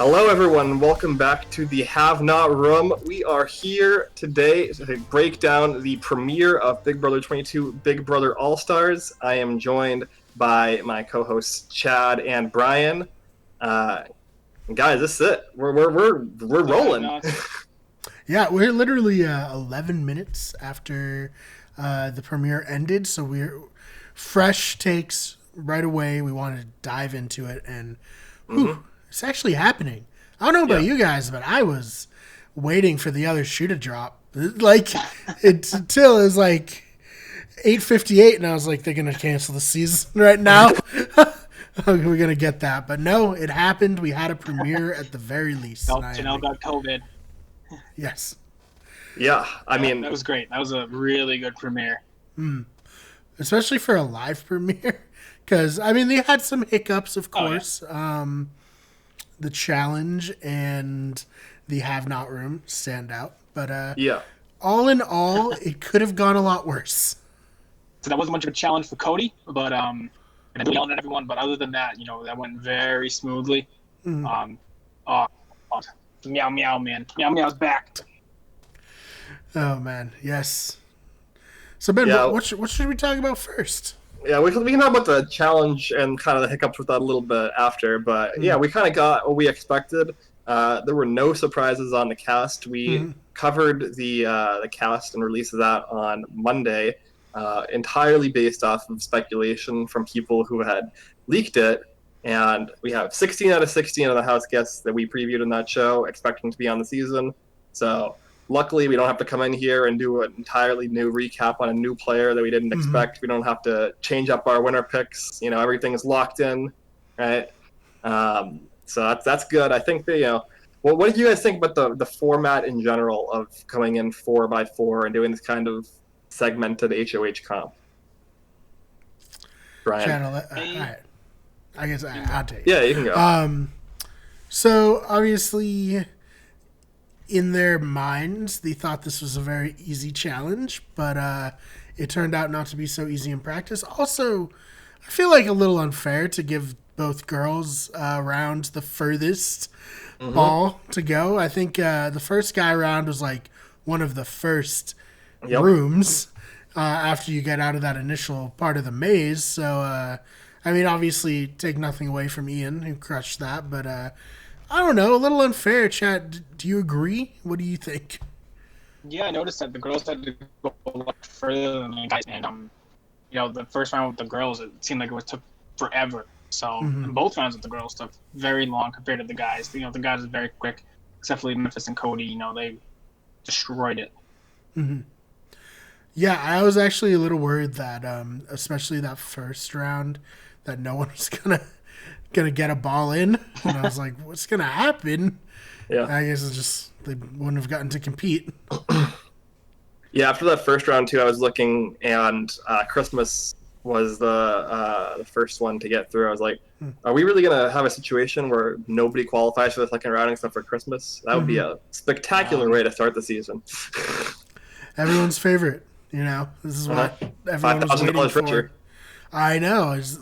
Hello, everyone. Welcome back to the Have Not Room. We are here today to break down the premiere of Big Brother 22 Big Brother All Stars. I am joined by my co-hosts Chad and Brian. Guys, this is it. We're rolling. Yeah, we're literally 11 minutes after the premiere ended, so we're fresh takes right away. We wanted to dive into it, and it's actually happening. I don't know about you guys, but I was waiting for the other shoe to drop. Like, until it was like 8:58, and I was like, they're going to cancel the season right now. We're going to get that. But no, it happened. We had a premiere at the very least. Janelle got COVID. Yes. Yeah, I mean... That was great. That was a really good premiere. Especially for a live premiere. Because, I mean, they had some hiccups, of course. The challenge and the Have Not Room stand out. But all in all, it could have gone a lot worse. So that wasn't much of a challenge for Cody, but and yelling at everyone. But other than that, that went very smoothly. Meow meow man, meow meow's back. Oh man, yes. So Ben, what should we talk about first? Yeah, we can talk about the challenge and kind of the hiccups with that a little bit after. But yeah, we kind of got what we expected. There were no surprises on the cast. We covered the cast and release of that on Monday, entirely based off of speculation from people who had leaked it. And we have 16 out of 16 of the house guests that we previewed in that show expecting to be on the season. So luckily, we don't have to come in here and do an entirely new recap on a new player that we didn't expect. We don't have to change up our winner picks. Everything is locked in, right? So that's good. I think that, well, what did you guys think about the format in general of coming in 4x4 and doing this kind of segmented HOH comp? Brian? Channel, all right. I guess I'll take it. Yeah, you can go. So obviously, in their minds, they thought this was a very easy challenge, but it turned out not to be so easy in practice. Also, I feel like a little unfair to give both girls around the furthest ball to go. I think the first guy around was like one of the first rooms after you get out of that initial part of the maze. So, I mean, obviously, take nothing away from Ian, who crushed that, but I don't know, a little unfair. Chad, do you agree? What do you think? Yeah, I noticed that the girls had to go a lot further than the guys, and the first round with the girls, it seemed like it took forever. So, and both rounds with the girls took very long compared to the guys. The guys are very quick, except for Memphis and Cody. They destroyed it. Yeah, I was actually a little worried that, especially that first round, that no one was gonna get a ball in, and I was like, what's gonna happen? Yeah, I guess it's just they wouldn't have gotten to compete. Yeah, after that first round too, I was looking, and Christmas was the first one to get through. I was like, are we really gonna have a situation where nobody qualifies for the second round except for Christmas? That would be a spectacular way to start the season. Everyone's favorite, this is what everyone was waiting for. Richer. I know. It's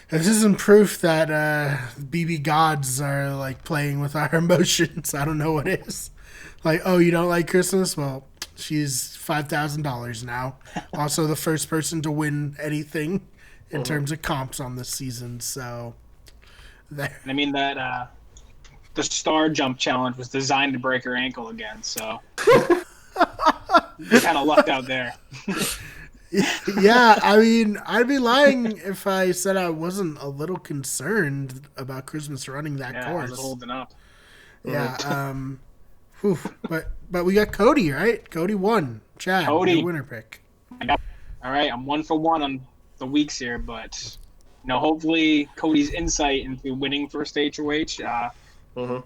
this isn't proof that BB gods are like playing with our emotions. I don't know what is. Like, oh, you don't like Christmas? Well, she's $5,000 now. Also, the first person to win anything in terms of comps on this season. So, there. I mean that the star jump challenge was designed to break her ankle again. So, kind of lucked out there. Yeah, I mean, I'd be lying if I said I wasn't a little concerned about Christmas running that course. I was holding up. Yeah, but we got Cody, right? Cody won. Chad, Cody, your winner pick. All right, I'm 1 for 1 on the weeks here, but hopefully Cody's insight into winning first HOH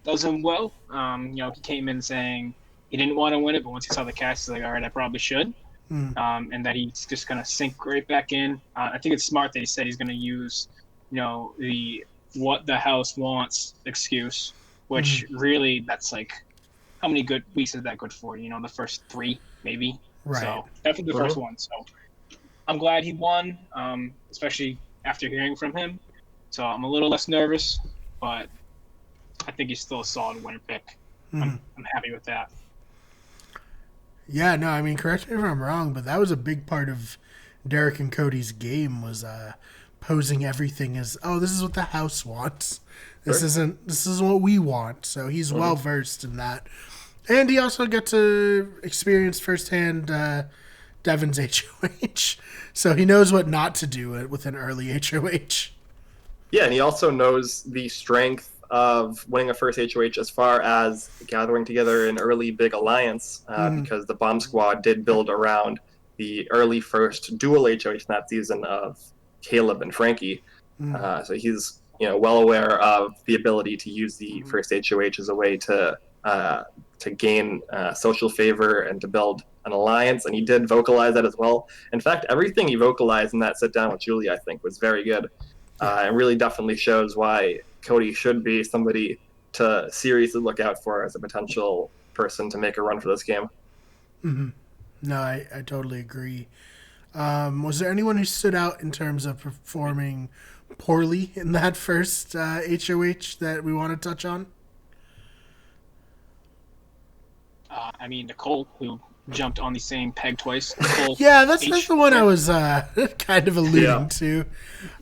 does him well. He came in saying he didn't want to win it, but once he saw the cast, he's like, all right, I probably should. And that he's just going to sink right back in. I think it's smart that he said he's going to use, the what the house wants excuse, which really that's like, how many good weeks is that good for? The first 3, maybe. Right. So definitely the first one. So I'm glad he won, especially after hearing from him. So I'm a little less nervous, but I think he's still a solid winner pick. I'm happy with that. Yeah, no, I mean, correct me if I'm wrong, but that was a big part of Derek and Cody's game was posing everything as, oh, this is what the house wants. This isn't what we want. So he's well versed in that. And he also got to experience firsthand Devin's HOH. So he knows what not to do with an early HOH. Yeah, and he also knows the strength of winning a first HOH as far as gathering together an early big alliance, because the Bomb Squad did build around the early first dual HOH in that season of Caleb and Frankie. So he's well aware of the ability to use the first HOH as a way to gain social favor and to build an alliance, and he did vocalize that as well. In fact, everything he vocalized in that sit down with Julie, I think, was very good. It really definitely shows why Cody should be somebody to seriously look out for as a potential person to make a run for this game. No, I totally agree. Was there anyone who stood out in terms of performing poorly in that first HOH that we want to touch on? I mean, Nicole, who jumped on the same peg twice. Nicole, yeah, that's the one I was kind of alluding to.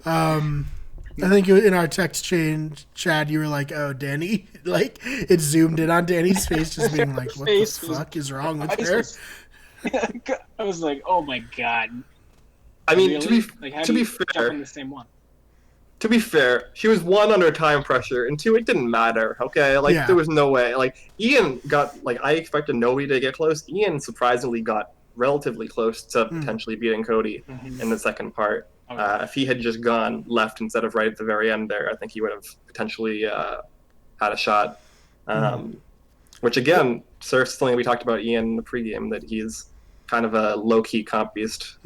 I think in our text chain, Chad, you were like, "Oh, Danny!" Like it zoomed in on Danny's face, just being like, "What the fuck is wrong with her?" I was like, "Oh my god!" I mean, really? to be fair, in the same one. To be fair, she was 1 under time pressure, and 2, it didn't matter. Okay, there was no way. Ian got I expected nobody to get close. Ian surprisingly got relatively close to potentially beating Cody in the second part. If he had just gone left instead of right at the very end there, I think he would have potentially had a shot. Which again serves something we talked about Ian in the pregame, that he's kind of a low-key comp beast.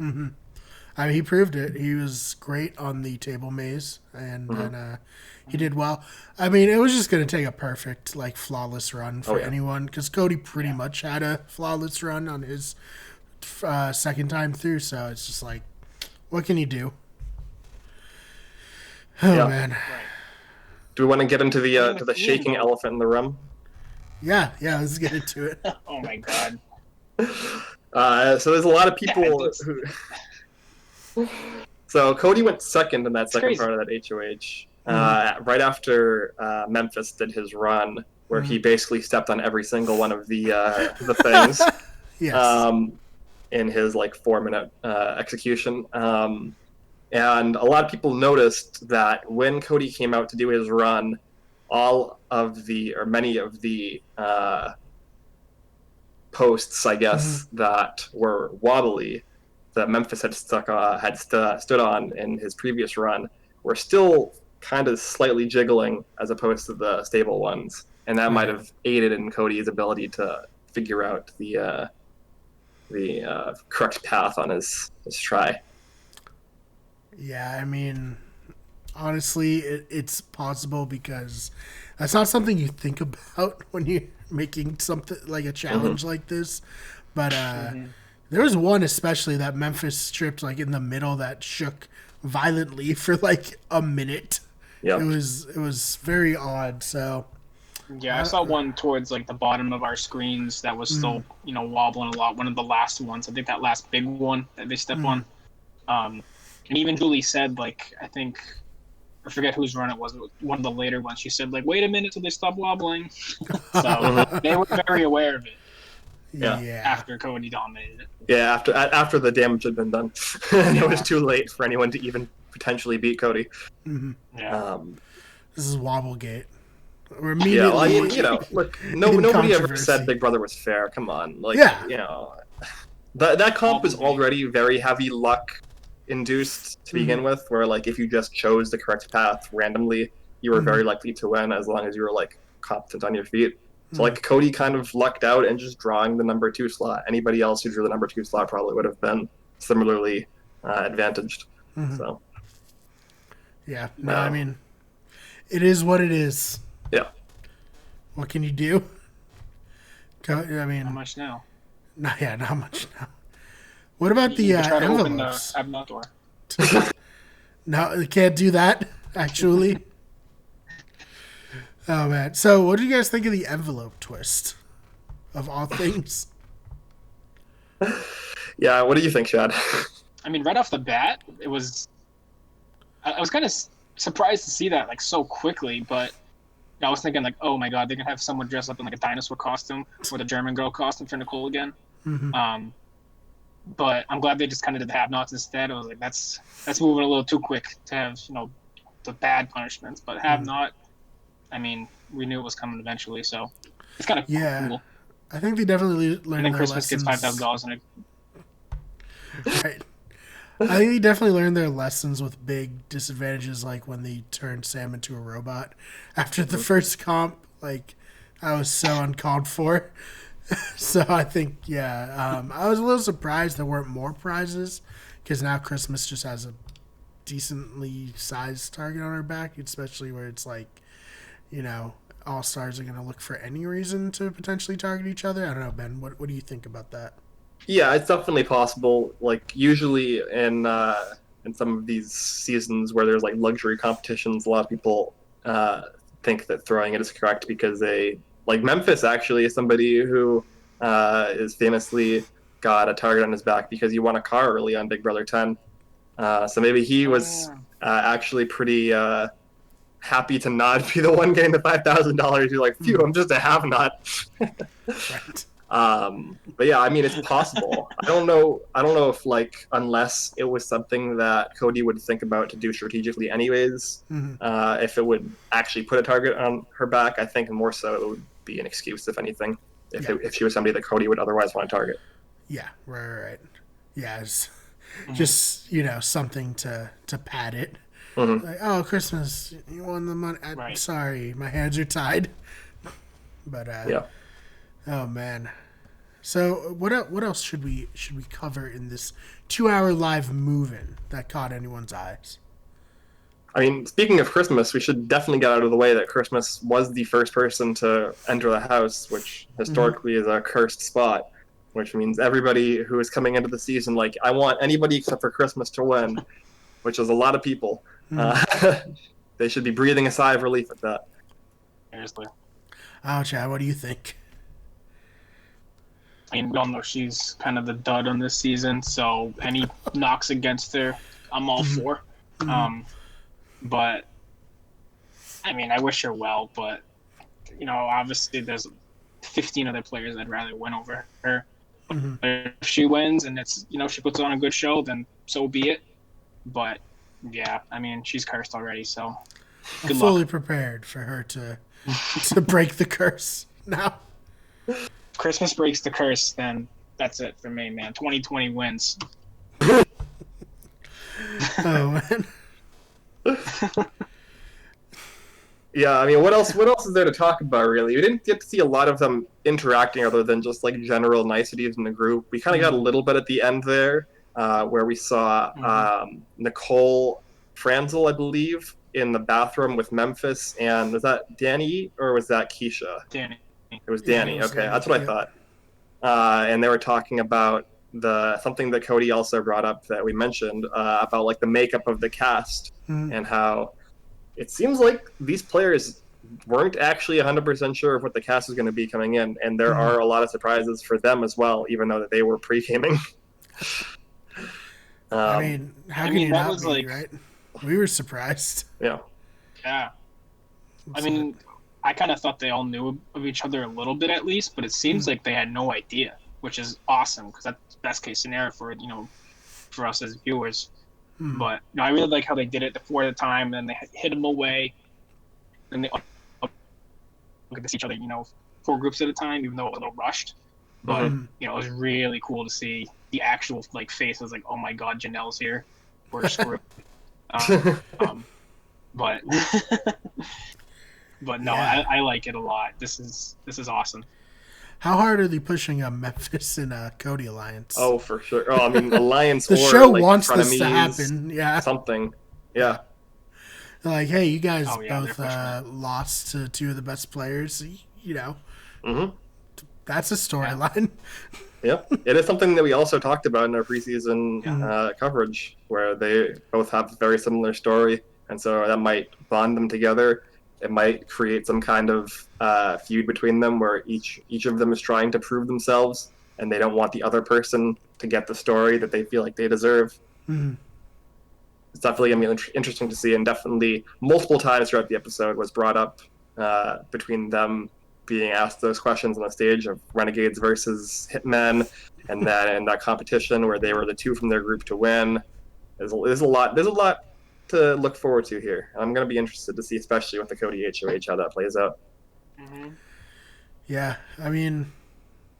I mean, he proved it. He was great on the table maze, and he did well. I mean, it was just going to take a perfect, flawless run for anyone, because Cody pretty much had a flawless run on his second time through, so it's just what can you do? Oh, man. Do we want to get into the shaking elephant in the room? Yeah, let's get into it. Oh, my God. So there's a lot of people who... So Cody went second in that second part of that HOH, right after Memphis did his run, where he basically stepped on every single one of the things. Yes. In his 4-minute execution. And a lot of people noticed that when Cody came out to do his run, many of the posts, I guess, that were wobbly, that Memphis had stood on in his previous run, were still kind of slightly jiggling as opposed to the stable ones, and that might have aided in Cody's ability to figure out the correct path on his try. Yeah, I mean, honestly, it's possible, because that's not something you think about when you're making something like a challenge like this. But there was one especially that Memphis stripped in the middle that shook violently for a minute. Yeah, it was very odd. So yeah, I saw one towards the bottom of our screens that was still wobbling a lot. One of the last ones, I think that last big one that they stepped on. And even Julie said I think I forget whose run it was one of the later ones. She said wait a minute till they stop wobbling. So they were very aware of it. Yeah. After Cody dominated it. Yeah, after the damage had been done, it was too late for anyone to even potentially beat Cody. Yeah. This is Wobblegate. We're immediately. Look, nobody ever said Big Brother was fair. Come on, that comp was already very heavy luck induced to begin with, where if you just chose the correct path randomly, you were very likely to win as long as you were competent on your feet. So Cody kind of lucked out and just drawing the number 2 slot. Anybody else who drew the number 2 slot probably would have been similarly advantaged. So yeah, no, I mean, it is what it is. Yeah. What can you do? I mean, how much now? Not much now. What about the envelopes? Open the door. No, you can't do that. Actually. Oh man. So what do you guys think of the envelope twist? Of all things. Yeah, what do you think, Chad? I mean, right off the bat, I was kind of surprised to see that like so quickly, but I was thinking like, oh my god, they're gonna have someone dressed up in like a dinosaur costume or the German girl costume for Nicole again. Mm-hmm. But I'm glad they just kind of did the have-nots instead. I was like, that's moving a little too quick to have the bad punishments, but have-not. I mean, we knew it was coming eventually, so it's kind of cool. I think they definitely learned And then their Christmas lessons. gets $5,000 in it. Right. I think they definitely learned their lessons with big disadvantages, like when they turned Sam into a robot after the first comp. Like, I was so uncalled for. So I think, I was a little surprised there weren't more prizes because now Christmas just has a decently sized target on her back, especially where it's like, all stars are going to look for any reason to potentially target each other. I don't know, Ben. What do you think about that? Yeah, it's definitely possible. Like usually in some of these seasons where there's like luxury competitions, a lot of people think that throwing it is correct because they like Memphis actually is somebody who is famously got a target on his back because he won a car early on Big Brother 10. So maybe he was actually pretty happy to not be the one getting the $5,000. You're like, phew, I'm just a have-not. Right. But yeah, I mean, it's possible. I don't know if like unless it was something that Cody would think about to do strategically, anyways. If it would actually put a target on her back, I think more so it would be an excuse, if anything. If she was somebody that Cody would otherwise want to target. Yeah, right. Yeah, it's just something to pad it. Like, oh, Christmas, you won the money. I'm sorry, my hands are tied. But yeah. Oh man. So what else should we cover in this 2-hour live move-in that caught anyone's eyes? I mean, speaking of Christmas, we should definitely get out of the way that Christmas was the first person to enter the house, which historically is a cursed spot, which means everybody who is coming into the season, like, I want anybody except for Christmas to win, which is a lot of people. They should be breathing a sigh of relief at that. Seriously. Oh, Chad, what do you think? I mean, we all know she's kind of the dud on this season, so any knocks against her, I'm all for. But, I mean, I wish her well, but, obviously there's 15 other players I'd rather win over her. If she wins and it's, she puts on a good show, then so be it. But, yeah, I mean, she's cursed already, so I'm fully prepared for her to break the curse now. Christmas breaks the curse, then that's it for me, man. 2020 wins. Oh, man. Yeah, I mean, what else is there to talk about, really? We didn't get to see a lot of them interacting other than just, like, general niceties in the group. We kind of got a little bit at the end there, where we saw Nicole Franzel, I believe, in the bathroom with Memphis, and was that Danny, or was that Keisha? Danny. It was Danny. Yeah, it was Okay, Danny. that's what I thought. And they were talking about something that Cody also brought up that we mentioned about like the makeup of the cast and how it seems like these players weren't actually 100% sure of what the cast was going to be coming in, and there are a lot of surprises for them as well, even though they were pre-gaming. I mean, how can you not be, like, right? We were surprised. Yeah. Yeah. I mean, I kind of thought they all knew of each other a little bit at least, but it seems like they had no idea, which is awesome because that's best case scenario for for us as viewers. But I really like how they did it before the time, and they hid them away, and they all get to see each other, 4 groups at a time, even though it was a little rushed. But it was really cool to see the actual like faces, like, oh my god, Janelle's here, we're screwed. But. But no, yeah. I like it a lot. This is awesome. How hard are they pushing a Memphis and a Cody alliance? Oh, for sure. Oh, I mean, alliance. The or, show like, wants this to happen. Yeah, something. Yeah. They're like, hey, you guys both lost to 2 of the best players. That's a storyline. Yep, it is something that we also talked about in our preseason coverage, where they both have a very similar story, and so that might bond them together. it might create some kind of feud between them where each of them is trying to prove themselves, and they don't want the other person to get the story that they feel like they deserve. Mm-hmm. It's definitely going to be interesting to see, and definitely multiple times throughout the episode was brought up between them being asked those questions on the stage of Renegades versus Hitmen, and then in that competition where they were the two from their group to win. There's a lot to look forward to here. I'm going to be interested to see, especially with the Cody HOH, how that plays out. Mm-hmm. Yeah, I mean,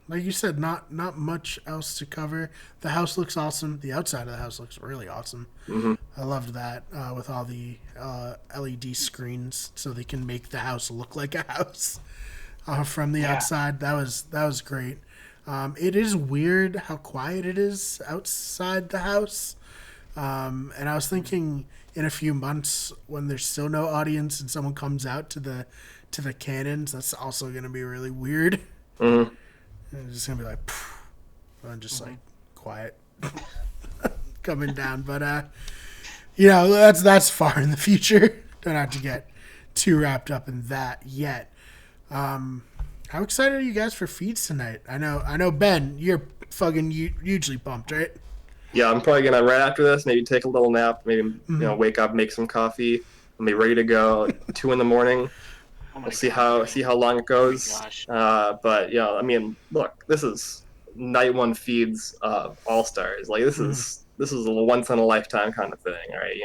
like you said, not much else to cover. The house looks awesome. The outside of the house looks really awesome. Mm-hmm. I loved that with all the LED screens, so they can make the house look like a house from the outside. That was great. It is weird how quiet it is outside the house, and I was thinking in a few months when there's still no audience and someone comes out to the cannons, that's also going to be really weird. Mm-hmm. It's just gonna be like, and just like quiet coming down. But that's far in the future. Don't have to get too wrapped up in that yet. How excited are you guys for feeds tonight? I know Ben, you're fucking hugely pumped, right? Yeah, I'm probably gonna right after this maybe take a little nap, maybe wake up, make some coffee, and be ready to go 2 a.m. We'll see how long it goes. But yeah, I mean, look, this is night one feeds of All Stars. Like this is a once in a lifetime kind of thing, right?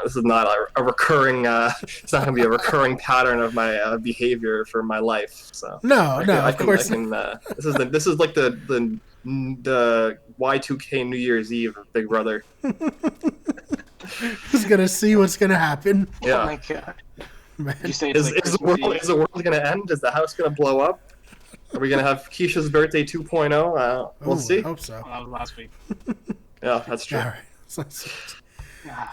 This is not a recurring. It's not gonna be a recurring pattern of my behavior for my life. So of course. This is like the Y2K New Year's Eve of Big Brother. Just gonna see what's gonna happen. Yeah. Oh my god. Man. Is the world going to end? Is the house going to blow up? Are we going to have Keisha's birthday 2.0? We'll see. I hope so. Well, that was last week. Yeah, that's true. All right.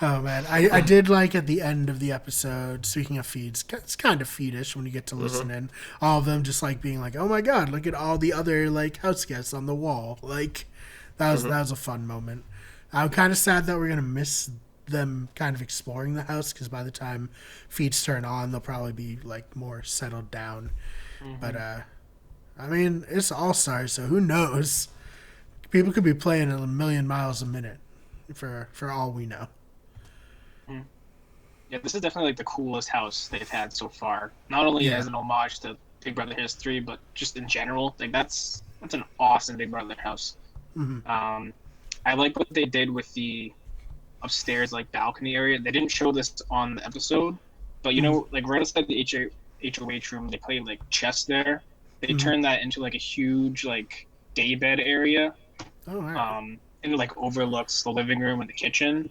Oh, man. I did like at the end of the episode, speaking of feeds, it's kind of feedish when you get to listen in. All of them just like being like, oh my god, look at all the other like house guests on the wall. Like, that was a fun moment. I'm kind of sad that we're going to miss them kind of exploring the house, because by the time feeds turn on they'll probably be like more settled down. But I mean, it's All Stars, so who knows, people could be playing at 1,000,000 miles a minute for all we know. Yeah, this is definitely like the coolest house they've had so far, not only as an homage to Big Brother history, but just in general. Like that's an awesome Big Brother house. I like what they did with the upstairs like balcony area. They didn't show this on the episode, but like right outside the HOH room, they play like chess there. They turned that into like a huge like daybed area. Oh, wow. And it like overlooks the living room and the kitchen.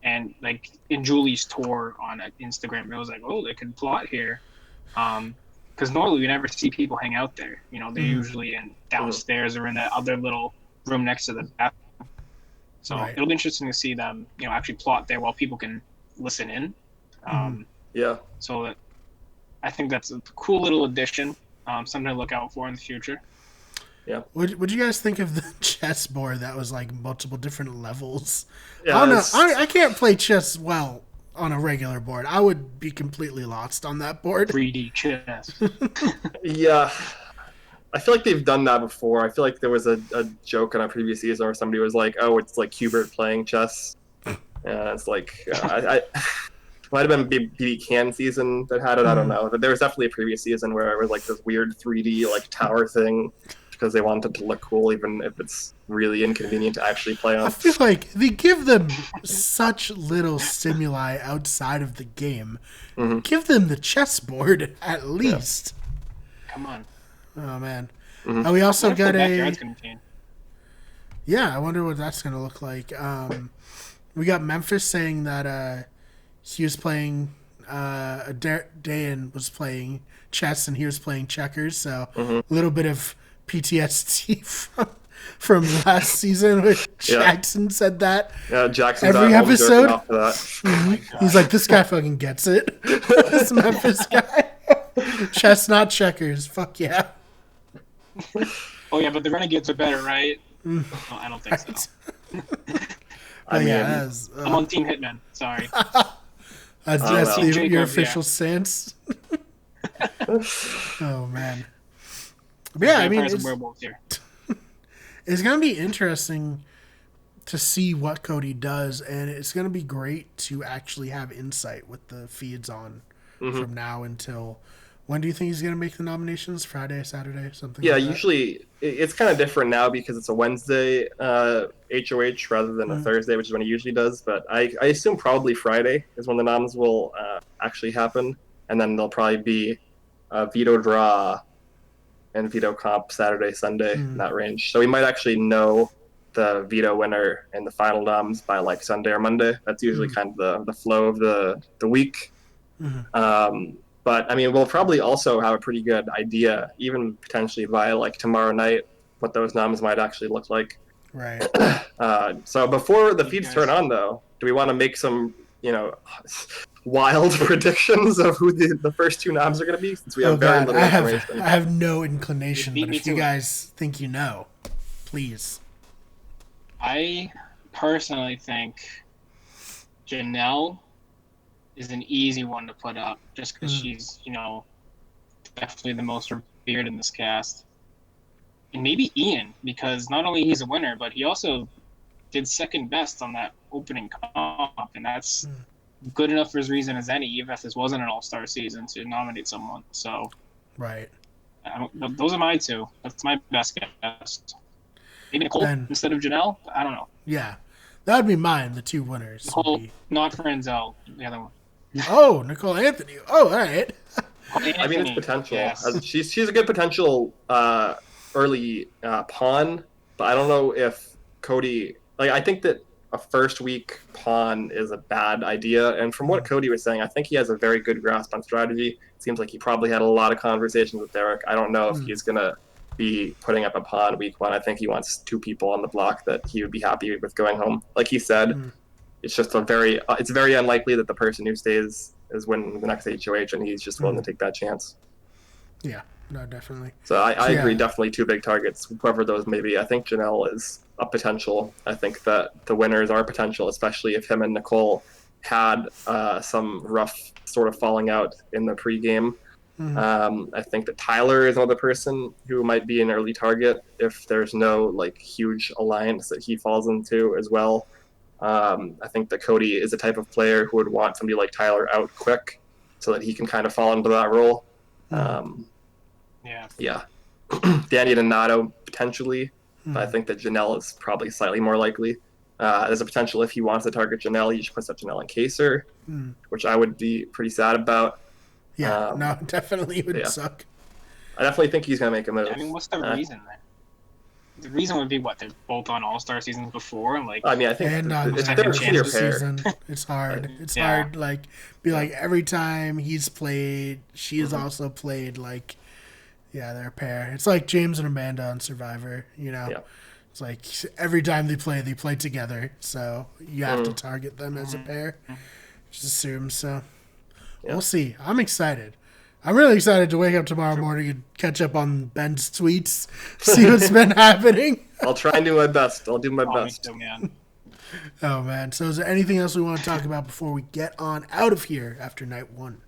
And like in Julie's tour on Instagram, it was like, oh, they could plot here, because normally we never see people hang out there. They're usually in downstairs or in that other little room next to the bathroom. So it'll be interesting to see them, actually plot there while people can listen in. So I think that's a cool little addition, something to look out for in the future. Yeah. What do you guys think of the chessboard that was like multiple different levels? Yeah, I don't know. I can't play chess well on a regular board. I would be completely lost on that board. 3D chess. Yeah. I feel like they've done that before. I feel like there was a joke in a previous season where somebody was like, "Oh, it's like Hubert playing chess." And it's like, I might have been BB Can season that had it. I don't know, but there was definitely a previous season where it was like this weird 3D like tower thing because they wanted it to look cool, even if it's really inconvenient to actually play on. I feel like they give them such little stimuli outside of the game. Give them the chessboard at least. Come on. Oh man! We also got a. Yeah, I wonder what that's gonna look like. We got Memphis saying that he was playing. Dayan was playing chess and he was playing checkers. So a little bit of PTSD from last season. With Jackson said that. Yeah, Jackson. Every episode. Off that. He's like, this guy fucking gets it. This Memphis guy. Chess, not checkers. Fuck yeah. Oh yeah, but the Renegades are better, right? No, I don't think so. I mean, yeah, I'm on Team Hitman. Sorry. That's know. your official stance. Oh man. But yeah, I mean, Vampires and werewolves here. it's gonna be interesting to see what Cody does, and it's gonna be great to actually have insight with the feeds on from now until. When do you think he's gonna make the nominations? Friday, Saturday, something Yeah, like that? usually it's kind of different now because it's a Wednesday HOH rather than a Thursday, which is when he usually does. But I assume probably Friday is when the noms will actually happen, and then there'll probably be a veto draw and veto comp Saturday, Sunday in that range. So we might actually know the veto winner and the final noms by like Sunday or Monday. That's usually kind of the flow of the week. But I mean, we'll probably also have a pretty good idea, even potentially by like tomorrow night, what those noms might actually look like. Right. So before the feeds turn on, though, do we want to make some, wild predictions of who the first two noms are going to be? Since we have very little information. I have no inclination, but if you it. guys think you know, please. I personally think Janelle is an easy one to put up just because she's, definitely the most revered in this cast. And maybe Ian, because not only he's a winner, but he also did second best on that opening comp, and that's good enough for his reason as any, even if this wasn't an all-star season, to nominate someone. So, right. Those are my two. That's my best guess. Maybe Nicole instead of Janelle? I don't know. Yeah. That would be mine, the two winners. Nicole, not Frenzel, the other one. Oh, Nicole Anthony. Oh, all right. I mean, it's potential. Yes. She's a good potential early pawn, but I don't know if Cody. Like, I think that a first week pawn is a bad idea. And from what Cody was saying, I think he has a very good grasp on strategy. It seems like he probably had a lot of conversations with Derek. I don't know if he's gonna be putting up a pawn week one. I think he wants two people on the block that he would be happy with going home. Like he said, it's just it's very unlikely that the person who stays is winning the next HOH, and he's just willing to take that chance. Yeah, no, definitely. So I agree, definitely two big targets, whoever those may be. I think Janelle is a potential. I think that the winners are potential, especially if him and Nicole had some rough sort of falling out in the pregame. I think that Tyler is another person who might be an early target if there's no like huge alliance that he falls into as well. I think that Cody is a type of player who would want somebody like Tyler out quick so that he can kind of fall into that role. Yeah. Danny Donato potentially, but I think that Janelle is probably slightly more likely. There's a potential if he wants to target Janelle, he just puts up Janelle and Kaser, which I would be pretty sad about. Yeah, no, definitely would suck. I definitely think he's going to make a move. I mean, what's the reason then? The reason would be what they're both on All-Star seasons before, and like. I mean, I think it's they're a clear pair. Season, it's hard. It's hard. Like, like every time he's played, she has also played. Like, they're a pair. It's like James and Amanda on Survivor. It's like every time they play together. So you have to target them as a pair. Just assume so. We'll see. I'm excited. I'm really excited to wake up tomorrow morning and catch up on Ben's tweets, see what's been happening. I'll try and do my best. I'll do my best. Man. Oh, man. So is there anything else we want to talk about before we get on out of here after night one?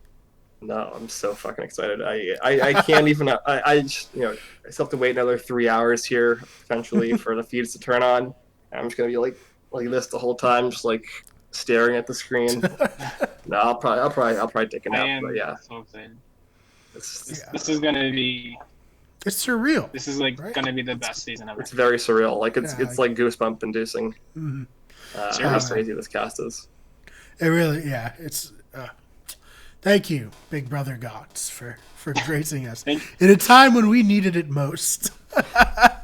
No, I'm so fucking excited. I can't even. I just, I still have to wait another 3 hours here potentially for the feeds to turn on. I'm just gonna be like this the whole time, just like staring at the screen. No, I'll probably take a nap. But yeah. So excited. This is gonna be. It's surreal. This is gonna be the best season ever. It's very surreal. Like it's like goosebump inducing. How crazy this cast is. It really, it's. Thank you, Big Brother Gods, for gracing us in a time when we needed it most.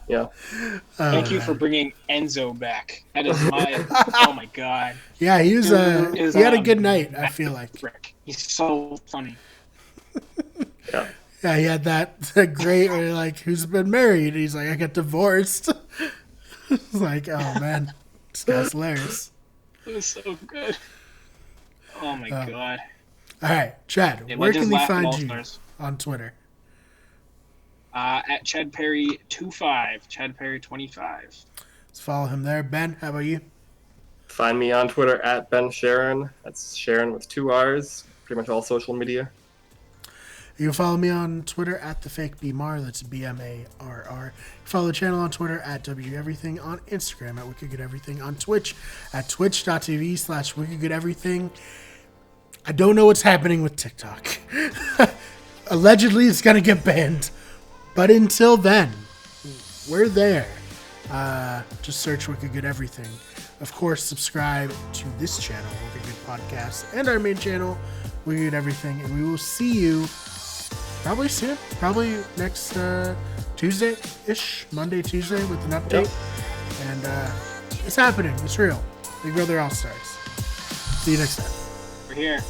Thank you for bringing Enzo back. That is my. Oh my god. Yeah, he was. He had a good night. I feel like. He's so funny. Yeah, he had that great like who's been married. He's like, I got divorced. It's like, oh man, this guy's hilarious. It was so good. Oh my god. All right, Chad, where can they find you on Twitter? At Chad Perry 25, Chad Perry 25. Let's follow him there. Ben, how about you? Find me on Twitter at Ben Sharon. That's Sharon with 2 R's. Pretty much all social media. You can follow me on Twitter at TheFakeBMar. That's BMARR. Follow the channel on Twitter at WEverything. On Instagram at WickedGoodEverything. On Twitch at twitch.tv/WickedGoodEverything. I don't know what's happening with TikTok. Allegedly, it's going to get banned. But until then, we're there. Just search Wicked Good Everything. Of course, subscribe to this channel, Wicked Good Podcast, and our main channel, Wicked Good Everything. And we will see you probably soon. Probably next Tuesday-ish. Monday, Tuesday with an update. Yep. And it's happening. It's real. Big Brother All-Stars. See you next time. We're here.